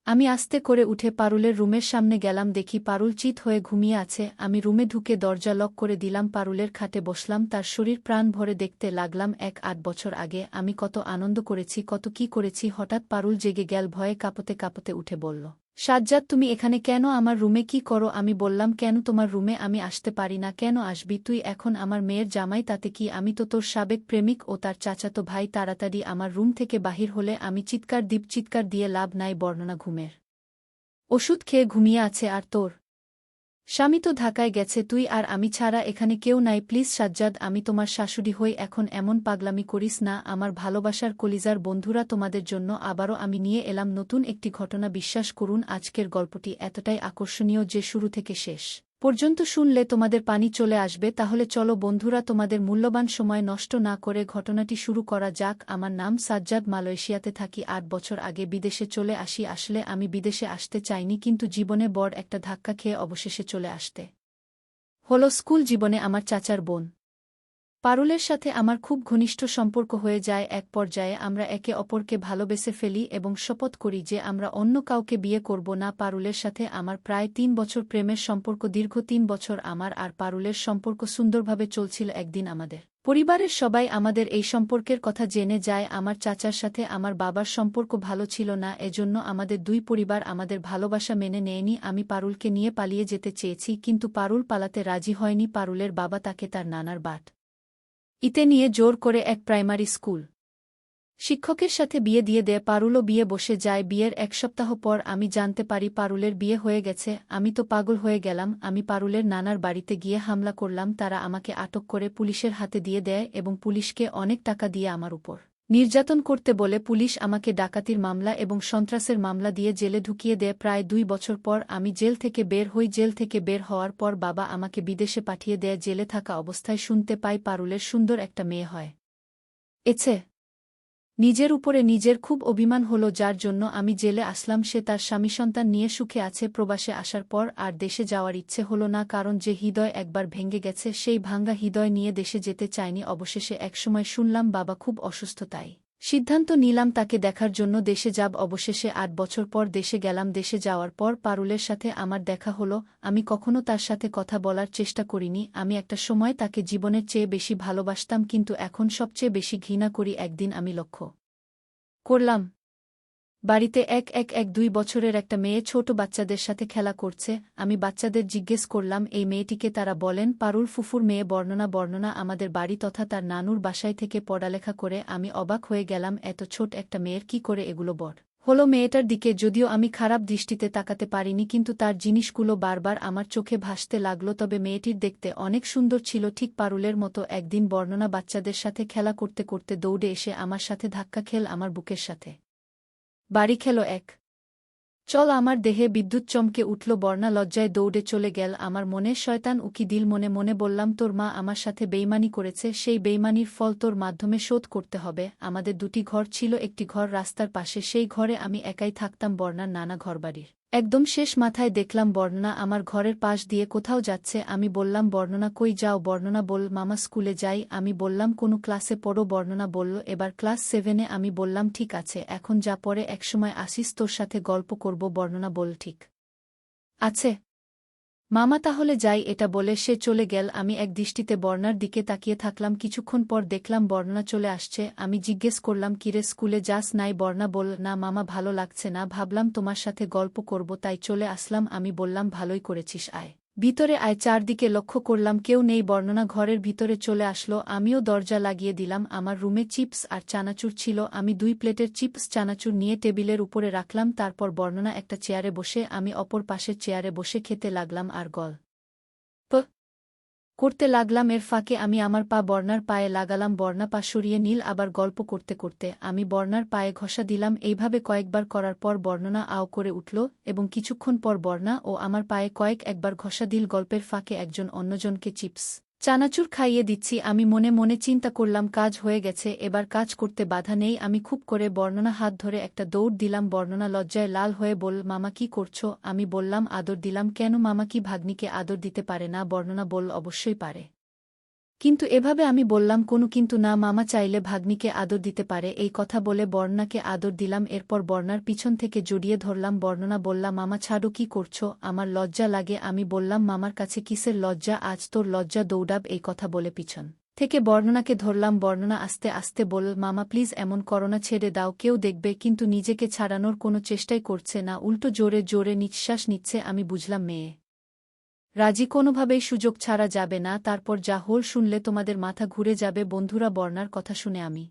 আমি আস্তে করে উঠে পারুলের রুমের সামনে গেলাম, দেখি পারুল চিত হয়ে ঘুমিয়ে আছে। আমি রুমে ঢুকে দরজা লক করে দিলাম, পারুলের খাটে বসলাম, তার শরীর প্রাণ ভরে দেখতে লাগলাম 8 বছর আগে আমি কত আনন্দ করেছি, কত কি করেছি। হঠাৎ পারুল জেগে গেল, ভয়ে কাঁপতে কাঁপতে উঠে বলল, সাজ্জাদ তুমি এখানে কেন? আমার রুমে কি করো? আমি বললাম, কেন তোমার রুমে আমি আসতে পারি না? কেন আসবি তুই? এখন আমার মেয়ের জামাই, তাতে কি? আমি তো তোর সাবেক প্রেমিক ও তার চাচাতো ভাই। তাড়াতাড়ি আমার রুম থেকে বাহির হলে আমি চিৎকার দিয়ে লাভ নাই। বর্ণনা ঘুমের ওষুধ খেয়ে ঘুমিয়ে আছে, আর তোর স্বামী তো ঢাকায় গেছে। তুই আর আমি ছাড়া এখানে কেউ নাই। প্লিজ সাজ্জাদ, আমি তোমার শাশুড়ি হই, এখন এমন পাগলামি করিস না। আমার ভালোবাসার কলিজার বন্ধুরা, তোমাদের জন্য আবারও আমি নিয়ে এলাম নতুন একটি ঘটনা। বিশ্বাস করুন, আজকের গল্পটি এতটাই আকর্ষণীয় যে শুরু থেকে শেষ পর্যন্ত শুনলে তোমাদের পানি চলে আসবে। তাহলে চলো বন্ধুরা, তোমাদের মূল্যবান সময় নষ্ট না করে ঘটনাটি শুরু করা যাক। আমার নাম সাজ্জাদ, মালয়েশিয়াতে থাকি। 8 বছর আগে বিদেশে চলে আসি। আসলে আমি বিদেশে আসতে চাইনি, কিন্তু জীবনে বড় একটা ধাক্কা খেয়ে অবশেষে চলে আসতে হলো। স্কুল জীবনে আমার চাচার বোন পারুলের সাথে আমার খুব ঘনিষ্ঠ সম্পর্ক হয়ে যায়। এক পর্যায়ে আমরা একে অপরকে ভালোবেসে ফেলি এবং শপথ করি যে আমরা অন্য কাউকে বিয়ে করব না। পারুলের সাথে আমার প্রায় 3 বছর প্রেমের সম্পর্ক। দীর্ঘ 3 বছর আমার আর পারুলের সম্পর্ক সুন্দরভাবে চলছিল। একদিন আমাদের পরিবারের সবাই আমাদের এই সম্পর্কের কথা জেনে যায়। আমার চাচার সাথে আমার বাবার সম্পর্ক ভালো ছিল না, এজন্য আমাদের দুই পরিবার আমাদের ভালোবাসা মেনে নেয়নি। আমি পারুলকে নিয়ে পালিয়ে যেতে চেয়েছি, কিন্তু পারুল পালাতে রাজি হয়নি। পারুলের বাবা তাকে তার নানার ইতে নিয়ে জোর করে এক প্রাইমারি স্কুল শিক্ষকের সাথে বিয়ে দিয়ে দেয়। পারুলও বিয়ে বসে যায়। বিয়ের 1 সপ্তাহ পর আমি জানতে পারি পারুলের বিয়ে হয়ে গেছে। আমি তো পাগল হয়ে গেলাম। আমি পারুলের নানার বাড়িতে গিয়ে হামলা করলাম। তারা আমাকে আটক করে পুলিশের হাতে দিয়ে দেয় এবং পুলিশকে অনেক টাকা দিয়ে আমার উপর নির্যাতন করতে বলে পুলিশ আমাকে ডাকাতির মামলা এবং সন্ত্রাসের মামলা দিয়ে জেলে ঢুকিয়ে দেয়। প্রায় 2 বছর পর আমি জেল থেকে বের হই। জেল থেকে বের হওয়ার পর বাবা আমাকে বিদেশে পাঠিয়ে দেয়। জেলে থাকা অবস্থায় শুনতে পাই পারুলের সুন্দর একটা মেয়ে হয় এছে। নিজের উপরে নিজের খুব অভিমান হলো, যার জন্য আমি জেলে আসলাম। সে তার স্বামী সন্তান নিয়ে সুখে আছে। প্রবাসে আসার পর আর দেশে যাওয়ার ইচ্ছে হলো না, কারণ যে হৃদয় একবার ভেঙে গেছে সেই ভাঙ্গা হৃদয় নিয়ে দেশে যেতে চাইনি। অবশেষে একসময় শুনলাম বাবা খুব অসুস্থ, তাই সিদ্ধান্ত নিলাম তাকে দেখার জন্য দেশে যাব। অবশেষে 8 বছর পর দেশে গেলাম। দেশে যাওয়ার পর পারুলের সাথে আমার দেখা হলো। আমি কখনো তার সাথে কথা বলার চেষ্টা করিনি। আমি একটা সময় তাকে জীবনের চেয়ে বেশি ভালোবাসতাম, কিন্তু এখন সবচেয়ে বেশি ঘৃণা করি। একদিন আমি লক্ষ্য করলাম বাড়িতে এক 2 বছরের একটা মেয়ে ছোট বাচ্চাদের সাথে খেলা করছে। আমি বাচ্চাদের জিজ্ঞেস করলাম, এই মেয়েটিকে? তারা বলেন পারুল ফুফুর মেয়ে। বর্ণনা আমাদের বাড়ি তথা তার নানুর বাসায় থেকে পড়ালেখা করে। আমি অবাক হয়ে গেলাম, এত ছোট একটা মেয়ের কি করে এগুলো বড় হলো। মেয়েটার দিকে যদিও আমি খারাপ দৃষ্টিতে তাকাতে পারিনি, কিন্তু তার জিনিসগুলো বারবার আমার চোখে ভাসতে লাগল। তবে মেয়েটির দেখতে অনেক সুন্দর ছিল, ঠিক পারুলের মতো। একদিন বর্ণনা বাচ্চাদের সাথে খেলা করতে করতে দৌড়ে এসে আমার সাথে ধাক্কা খেল, আমার বুকের সাথে বাড়ি খেল এক চল। আমার দেহে বিদ্যুৎ চমকে উঠল। বর্ণা লজ্জায় দৌড়ে চলে গেল। আমার মনে শয়তান উকি দিল। মনে মনে বললাম, তোর মা আমার সাথে বেইমানি করেছে, সেই বেইমানির ফল তোর মাধ্যমে শোধ করতে হবে। আমাদের 2টি ঘর ছিল, একটি ঘর রাস্তার পাশে, সেই ঘরে আমি একাই থাকতাম। বর্ণার নানা ঘরবাড়ির একদম শেষ মাথায় দেখলাম বর্ণনা আমার ঘরের পাশ দিয়ে কোথাও যাচ্ছে। আমি বললাম, বর্ণনা কই যাও? বর্ণনা বলল, মামা স্কুলে যাই। আমি বললাম, কোন ক্লাসে পড়ো? বর্ণনা বলল, এবার ক্লাস 7-এ। আমি বললাম, ঠিক আছে, এখন যা, পরে একসময় আসিস, তোর সাথে গল্প করব। বর্ণনা বলল, ঠিক আছে মামা, তাহলে যাই। এটা বলে সে চলে গেল। আমি এক দৃষ্টিতে বর্ণার দিকে তাকিয়ে থাকলাম। কিছুক্ষণ পর দেখলাম বর্ণনা চলে আসছে। আমি জিজ্ঞেস করলাম, কিরে স্কুলে যাস নাই? বর্ণা বলল, না মামা, ভালো লাগছে না, ভাবলাম তোমার সাথে গল্প করব, তাই চলে আসলাম। আমি বললাম, ভালোই করেছিস, আয় ভিতরে আয়। চারদিকে লক্ষ্য করলাম কেউ নেই। বর্ণনা ঘরের ভিতরে চলে আসলো। আমিও দরজা লাগিয়ে দিলাম। আমার রুমে চিপস আর চানাচুর ছিল। আমি 2 প্লেটের চিপস চানাচুর নিয়ে টেবিলের উপরে রাখলাম। তারপর বর্ণনা একটা চেয়ারে বসে, আমি অপর পাশের চেয়ারে বসে খেতে লাগলাম আর গল্প করতে লাগলাম। এর ফাঁকে আমি আমার পা বর্ণার পায়ে লাগালাম। বর্ণা পা সরিয়ে নীল। আবার গল্প করতে করতে আমি বর্ণার পায়ে ঘষা দিলাম। এইভাবে কয়েকবার করার পর বর্ণনা আও করে উঠল এবং কিছুক্ষণ পর বর্ণা ও আমার পায়ে একবার ঘষা দিল। গল্পের ফাঁকে একজন অন্যজনকে চিপস চানাচুর খাইয়ে দিচ্ছি। আমি মনে মনে চিন্তা করলাম, কাজ হয়ে গেছে, এবার কাজ করতে বাধা নেই। আমি খুব করে বর্ণনা হাত ধরে একটা দৌড় দিলাম। বর্ণনা লজ্জায় লাল হয়ে বলল, মামা কি করছো? আমি বললাম, আদর দিলাম। কেন মামা কি ভাগ্নিকে আদর দিতে পারে না? বর্ণনা বলল, অবশ্যই পারে, কিন্তু এভাবে আমি বললাম কোনো কিন্তু না, মামা চাইলে ভাগ্নিকে আদর দিতে পারে। এই কথা বলে বর্ণাকে আদর দিলাম। এরপর বর্ণার পিছন থেকে জড়িয়ে ধরলাম। বর্ণনা বলল, মামা ছাড়ো, কি করছো? আমার লজ্জা লাগে। আমি বললাম, মামার কাছে কিসের লজ্জা, আজ তোর লজ্জা দৌড়াব। এই কথা বলে পিছন থেকে বর্ণনাকে ধরলাম। বর্ণনা আস্তে আস্তে বলল, মামা প্লিজ এমন করো না, ছেড়ে দাও, কেউ দেখবে। কিন্তু নিজেকে ছাড়ানোর কোনো চেষ্টাই করছে না, উল্টো জোরে জোরে নিঃশ্বাস নিচ্ছে। আমি বুঝলাম মেয়ে রাজি, কোনোভাবেই সুযোগ ছাড়া যাবে না। তারপর যা হোল শুনলে তোমাদের মাথা ঘুরে যাবে। বন্ধুরা, বর্ণার কথা শুনে আমি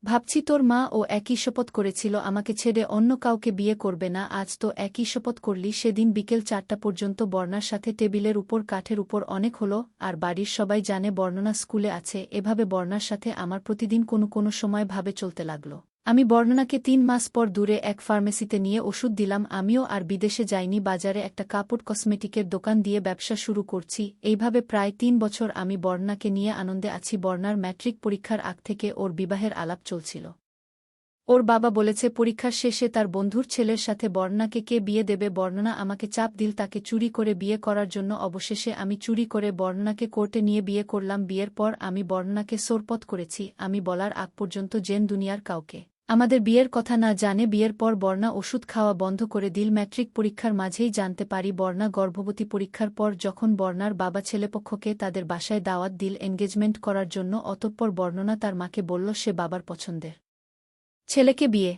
ভাবছি তোর মা ও একই শপথ করেছিল আমাকে ছেড়ে অন্য কাউকে বিয়ে করবে না, আজ তো একই শপথ করলি। সেদিন বিকেল 4টা পর্যন্ত বর্ণার সাথে টেবিলের উপর কাঠের উপর অনেক হলো, আর বাড়ির সবাই জানে বর্ণনা স্কুলে আছে। এভাবে বর্ণার সাথে আমার প্রতিদিন কোনো সময় ভাবে চলতে লাগল। আমি বর্ণনাকে 3 মাস পর দূরে এক ফার্মেসিতে নিয়ে ওষুধ দিলাম। আমিও আর বিদেশে যাইনি, বাজারে একটা কাপড় কসমেটিকের দোকান দিয়ে ব্যবসা শুরু করছি। এইভাবে প্রায় 3 বছর আমি বর্ণাকে নিয়ে আনন্দে আছি। বর্ণার ম্যাট্রিক পরীক্ষার আগ থেকে ওর বিবাহের আলাপ চলছিল। ওর বাবা বলেছে পরীক্ষার শেষে তার বন্ধুর ছেলের সাথে বর্ণাকে কে বিয়ে দেবে। বর্ণনা আমাকে চাপ দিল তাকে চুরি করে বিয়ে করার জন্য। অবশেষে আমি চুরি করে বর্ণনাকে কোর্টে নিয়ে বিয়ে করলাম। বিয়ের পর আমি বর্ণনাকে সোরপত করেছি। আমি বলার আগ পর্যন্ত জেন দুনিয়ার কাউকে আমাদের বিয়ের কথা না জানে। বিয়ের পর বর্ণা ওষুধ খাওয়া বন্ধ করে দিল। ম্যাট্রিক পরীক্ষার মাঝেই জানতে পারি বর্ণা গর্ভবতী। পরীক্ষার পর যখন বর্ণার বাবা ছেলেপক্ষকে তাদের বাসায় দাওয়াত দিল এনগেজমেন্ট করার জন্য, অতঃপর বর্ণনা তার মাকে বলল সে বাবার পছন্দের ছেলেকে বিয়ে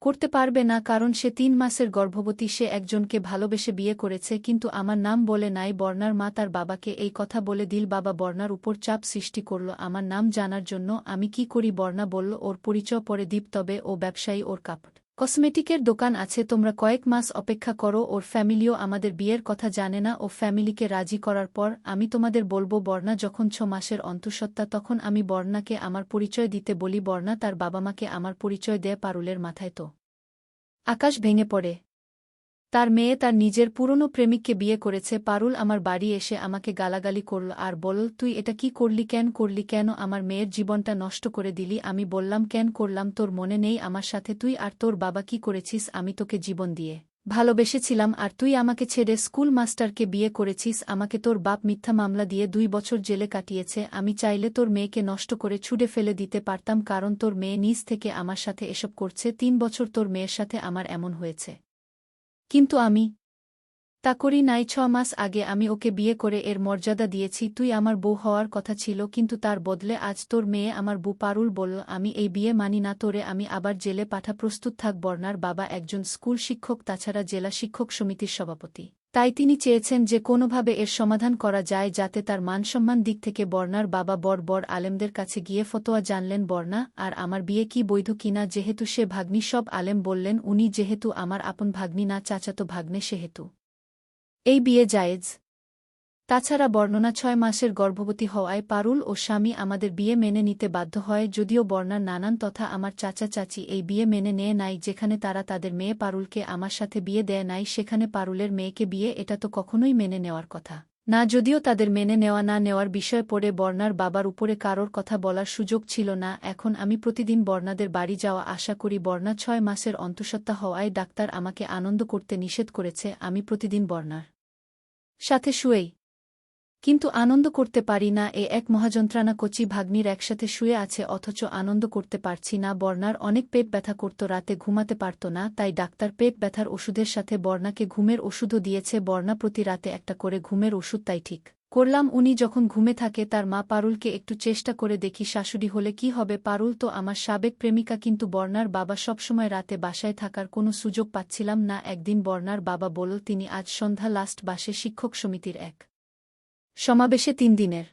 করতে পারবে না, কারণ সে 3 মাসের গর্ভবতী। সে একজনকে ভালোবেসে বিয়ে করেছে, কিন্তু আমার নাম বলে নাই। বর্ণার মা তার বাবাকে এই কথা বলে দিল। বাবা বর্ণার উপর চাপ সৃষ্টি করল আমার নাম জানার জন্য। আমি কি করি? বর্ণা বলল ওর পরিচয় পরে দিব, তবে ও ব্যবসায়ী, ওর কাপড় কসমেটিকের দোকান আছে। তোমরা কয়েক মাস অপেক্ষা করো। ওর ফ্যামিলিও আমাদের বিয়ের কথা জানে না। ও ফ্যামিলিকে রাজি করার পর আমি তোমাদের বলবো। বর্ণা যখন 6 মাসের অন্তঃসত্ত্বা, তখন আমি বর্ণাকে আমার পরিচয় দিতে বলি। বর্ণা তার বাবা মাকে আমার পরিচয় দেয়। পারুলের মাথায় তো আকাশ ভেঙে পড়ে। তার মেয়ে তার নিজের পুরনো প্রেমিককে বিয়ে করেছে। পারুল আমার বাড়ি এসে আমাকে গালাগালি করল আর বলল, তুই এটা কি করলি? কেন করলি? কেন আমার মেয়ের জীবনটা নষ্ট করে দিলি? আমি বললাম, কেন করলাম? তোর মনে নেই আমার সাথে তুই আর তোর বাবা কি করেছিস? আমি তোকে জীবন দিয়ে ভালোবেসেছিলাম, আর তুই আমাকে ছেড়ে স্কুল মাস্টারকে বিয়ে করেছিস। আমাকে তোর বাপ মিথ্যা মামলা দিয়ে 2 বছর জেলে কাটিয়েছে। আমি চাইলে তোর মেয়েকে নষ্ট করে ছুঁড়ে ফেলে দিতে পারতাম, কারণ তোর মেয়ে নিজ থেকে আমার সাথে এসব করছে। 3 বছর তোর মেয়ের সাথে আমার এমন হয়েছে, কিন্তু আমি তা করি নাই। 6 মাস আগে আমি ওকে বিয়ে করে এর মর্যাদা দিয়েছি। তুই আমার বউ হওয়ার কথা ছিল, কিন্তু তার বদলে আজ তোর মেয়ে আমার বউ। পারুল বলল, আমি এই বিয়ে মানি না। তোরে আমি আবার জেলে পাঠা, প্রস্তুত থাক। বর্ণার বাবা একজন স্কুল শিক্ষক, তাছাড়া জেলা শিক্ষক সমিতির সভাপতি। তাই তিনি চেয়েছেন যে কোনোভাবে এর সমাধান করা যায়, যাতে তার মানসম্মান দিক থেকে বর্ণার বাবা বড় আলেমদের কাছে গিয়ে ফতোয়া জানলেন বর্ণা আর আমার বিয়ে কি বৈধ কিনা। যেহেতু সে ভাগ্নি, সব আলেম বললেন উনি যেহেতু আমার আপন ভাগ্নি না চাচাতো ভাগ্নে, সেহেতু এই বিয়ে জায়েজ। তাছাড়া বর্ণনা 6 মাসের গর্ভবতী হওয়ায় পারুল ও স্বামী আমাদের বিয়ে মেনে নিতে বাধ্য হয়। যদিও বর্ণার নানান তথা আমার চাচা চাচি এই বিয়ে মেনে নেয় নাই। যেখানে তারা তাদের মেয়ে পারুলকে আমার সাথে বিয়ে দেয় নাই, সেখানে পারুলের মেয়েকে বিয়ে, এটা তো কখনোই মেনে নেওয়ার কথা না। যদিও তাদের মেনে নেওয়া না নেওয়ার বিষয় পড়ে বর্ণার বাবার উপরে কারোর কথা বলার সুযোগ ছিল না। এখন আমি প্রতিদিন বর্ণাদের বাড়ি যাওয়া আশা করি। বর্ণা 6 মাসের অন্তঃসত্ত্বা হওয়ায় ডাক্তার আমাকে আনন্দ করতে নিষেধ করেছে। আমি প্রতিদিন বর্ণার সাথে শুয়েই কিন্তু আনন্দ করতে পারি না। এক মহাযন্ত্রণা। কচি ভাগ্নির একসাথে শুয়ে আছে, অথচ আনন্দ করতে পারছি না। বর্ণার অনেক পেট ব্যথা করত, রাতে ঘুমাতে পারত না, তাই ডাক্তার পেট ব্যথার ওষুধের সাথে বর্ণাকে ঘুমের ওষুধও দিয়েছে। বর্ণা প্রতি রাতে একটা করে ঘুমের ওষুধ, তাই ঠিক করলাম উনি যখন ঘুমে থাকে তার মা পারুলকে একটু চেষ্টা করে দেখি শাশুড়ি হলে কি হবে। পারুল তো আমার সাবেক প্রেমিকা, কিন্তু বর্ণার বাবা সবসময় রাতে বাসায় থাকার কোনো সুযোগ পাচ্ছিলাম না। একদিন বর্ণার বাবা বলল তিনি আজ সন্ধ্যা লাস্ট বাসে শিক্ষক সমিতির এক সমাবেশে 3 দিনের